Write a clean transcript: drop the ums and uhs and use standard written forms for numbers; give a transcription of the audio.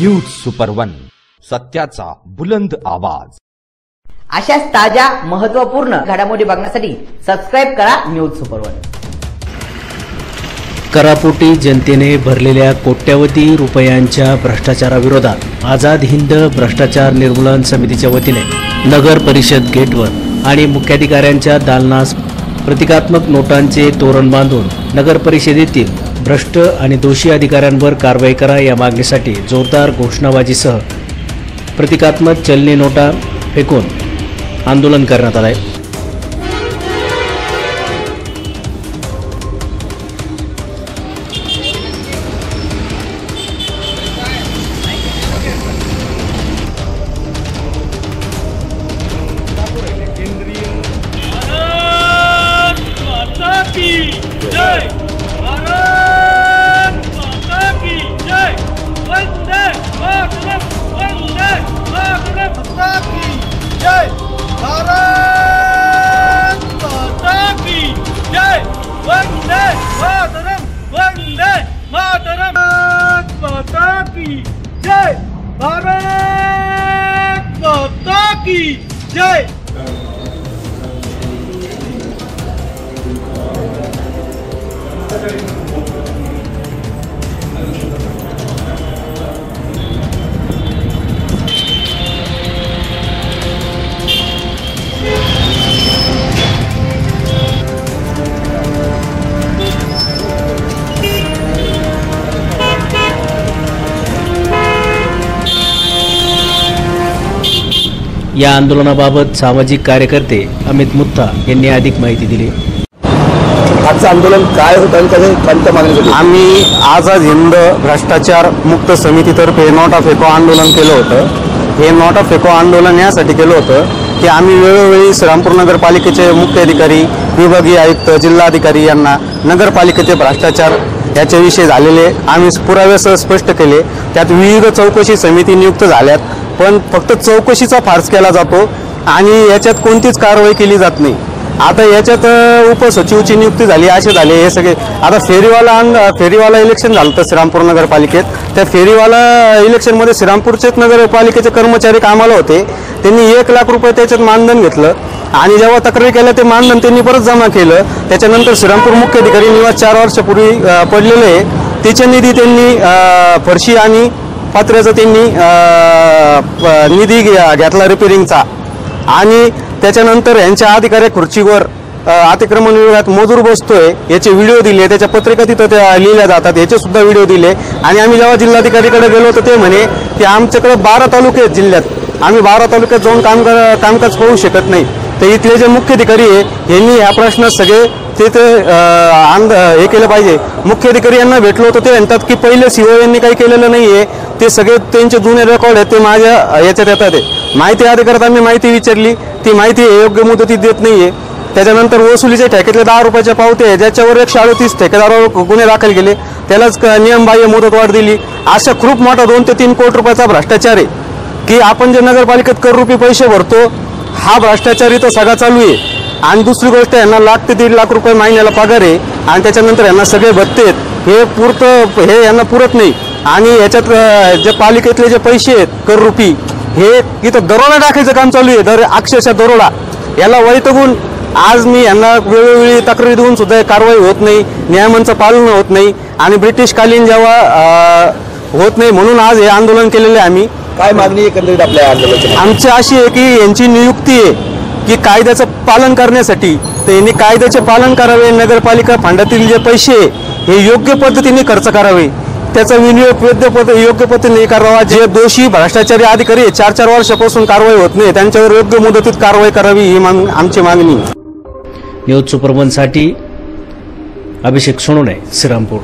News super one, सत्याचा बुलंद आवाज। अशाच ताज्या महत्त्वपूर्ण घडामोडी बघण्यासाठी सबस्क्राइब करा न्यूज सुपर वन। करापोटी जनतेने भरलेल्या कोट्यवधी रुपयांच्या भ्रष्टाचाराविरोधात आझाद हिंद भ्रष्टाचार निर्मूलन समितीच्या वतीने नगर परिषद गेटवर आणि मुख्याधिकाऱ्यांच्या दालनास प्रतिकात्मक नोटांचे तोरण बांधून नगर परिषदेतील भ्रष्ट आणि दोषी अधिकाऱ्यांवर कारवाई करा या मागणीसाठी जोरदार घोषणाबाजीसह प्रतिकात्मक चलनी नोटा फेकून आंदोलन करण्यात आले। या आंदोलनाबाबत सामाजिक कार्यकर्ते अमित मुत्ता यांनी अधिक माहिती दिली। आजचं आंदोलन काय होतं कोणत्या मागणीसाठी? आम्ही आझाद हिंद भ्रष्टाचार मुक्त समितीतर्फे नोटा फेको आंदोलन केलं होतं। हे नोटा फेको आंदोलन यासाठी केलं होतं की आम्ही वेळोवेळी श्रीरामपूर नगरपालिकेचे मुख्य अधिकारी, विभागीय आयुक्त, जिल्हाधिकारी यांना नगरपालिकेचे भ्रष्टाचार याच्याविषयी झालेले आम्ही पुराव्यासह स्पष्ट केले। त्यात विविध चौकशी समिती नियुक्त झाल्यात, पण फक्त चौकशीचा फार्स केला जातो आणि याच्यात कोणतीच कारवाई केली जात नाही। आता याच्यात उपसचिवची नियुक्ती झाली, असे झाले हे सगळे। आता फेरीवाला इलेक्शन झालं तर श्रीरामपूर नगरपालिकेत, त्या फेरीवाला इलेक्शनमध्ये श्रीरामपूरचेच नगरपालिकेचे कर्मचारी कामाला होते। त्यांनी 1 लाख रुपये त्याच्यात मानधन घेतलं आणि जेव्हा तक्रारी केल्या ते मानधन त्यांनी परत जमा केलं। त्याच्यानंतर श्रीरामपूर मुख्य अधिकारी निवास 4 वर्षापूर्वी पडलेले आहे, तिचे निधी त्यांनी फरशी आणि पत्र्याचा त्यांनी निधी घेतला रिपेरिंगचा। आणि त्याच्यानंतर यांच्या अधिकारी खुर्चीवर अतिक्रमण विभागात मजूर बसतोय याचे व्हिडिओ दिले, त्याच्या पत्रिका तिथं त्या लिहिल्या जातात, याचे सुद्धा व्हिडिओ दिले। आणि आम्ही जेव्हा जिल्हाधिकारीकडे गेलो तर ते म्हणे की आमच्याकडे 12 तालुके आहेत जिल्ह्यात, आम्ही 12 तालुक्यात जाऊन कामकाज पाहू शकत नाही। तर इथले जे मुख्य अधिकारी आहे यांनी ह्या प्रश्नात सगळे तिथे हे केलं पाहिजे। मुख्य अधिकारी यांना भेटलो तर ते म्हणतात की पहिले सीओ यांनी काही केलेलं नाहीये, ते सगळे त्यांचे जुने रेकॉर्ड आहेत ते माझ्या याच्यात येतात। माहिती अधिकारात आम्ही माहिती विचारली, ती माहिती योग्य मुदतीत देत नाहीये। त्याच्यानंतर वसुलीचे ठेक्यातले 10 रुपयाच्या पावते ज्याच्यावर 138 ठेकेदारावर गुन्हे दाखल केले, त्यालाच नियमबाह्य मुदतवाढ दिली। अशा खूप मोठा 2 ते 3 कोटी रुपयाचा भ्रष्टाचार आहे की आपण जे नगरपालिकेत करोडोपती पैसे भरतो हा भ्रष्टाचार इथं सगळा चालू आहे। आणि दुसरी गोष्ट यांना 1 लाख ते 1.5 लाख रुपये महिन्याला पगार आहे आणि त्याच्यानंतर यांना सगळे भत्ते आहेत, हे यांना पुरत नाही। आणि याच्यात जे पालिकेतले जे पैसे आहेत करोडोपती हे इथं दरोडा टाकायचं काम चालू आहे, अक्षरशः दरोडा। याला वैतगून आज मी यांना वेळोवेळी तक्रारी देऊन सुद्धा कारवाई होत नाही, नियमांचं पालन होत नाही आणि ब्रिटिशकालीन जेव्हा होत नाही म्हणून आज हे आंदोलन केलेले आम्ही। काय मागणी एकंदरीत आपल्या आंदोलनाची? आमची अशी आहे की यांची नियुक्ती आहे की कायद्याचं पालन करण्यासाठी, तर यांनी कायद्याचे पालन करावे। नगरपालिका फंडातील जे पैसे हे योग्य पद्धतीने खर्च करावे, त्याचा विनियोग योग्य पद्धतीने करावा। जे दोषी भ्रष्टाचारी अधिकारी 4 वर्षापासून कारवाई होत नाही त्यांच्यावर योग्य मुदतीत कारवाई करावी ही आमची मागणी। न्यूज सुपर वन साठी अभिषेक सोनोने, श्रीरामपूर।